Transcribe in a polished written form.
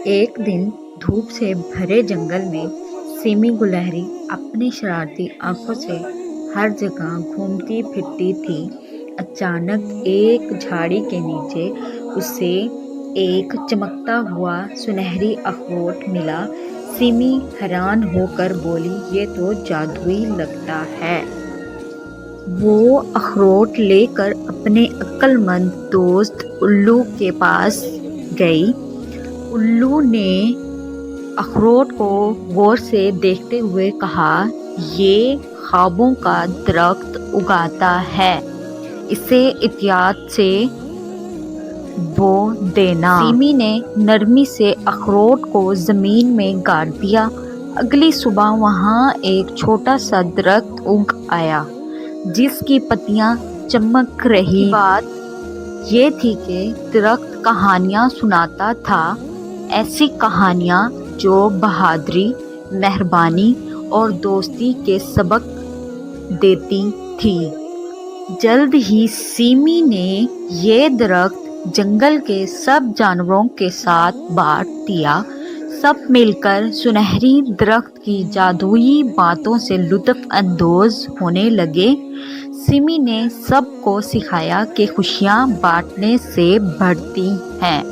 ایک دن دھوپ سے بھرے جنگل میں سیمی گلہری اپنی شرارتی آنکھوں سے ہر جگہ گھومتی پھرتی تھی۔ اچانک ایک جھاڑی کے نیچے اسے ایک چمکتا ہوا سنہری اخروٹ ملا۔ سیمی حیران ہو کر بولی، یہ تو جادوئی لگتا ہے۔ وہ اخروٹ لے کر اپنے عقل مند دوست الو کے پاس گئی۔ الو نے اخروٹ کو غور سے دیکھتے ہوئے کہا، یہ خوابوں کا درخت اگاتا ہے، اسے احتیاط سے بو دینا۔ سیمی نے نرمی سے اخروٹ کو زمین میں گاڑ دیا۔ اگلی صبح وہاں ایک چھوٹا سا درخت اگ آیا جس کی پتیاں چمک رہی تھیں۔ بات یہ تھی کہ درخت کہانیاں سناتا تھا، ایسی کہانیاں جو بہادری، مہربانی اور دوستی کے سبق دیتی تھیں۔ جلد ہی سیمی نے یہ درخت جنگل کے سب جانوروں کے ساتھ بانٹ دیا۔ سب مل کر سنہری درخت کی جادوئی باتوں سے لطف اندوز ہونے لگے۔ سیمی نے سب کو سکھایا کہ خوشیاں بانٹنے سے بڑھتی ہیں۔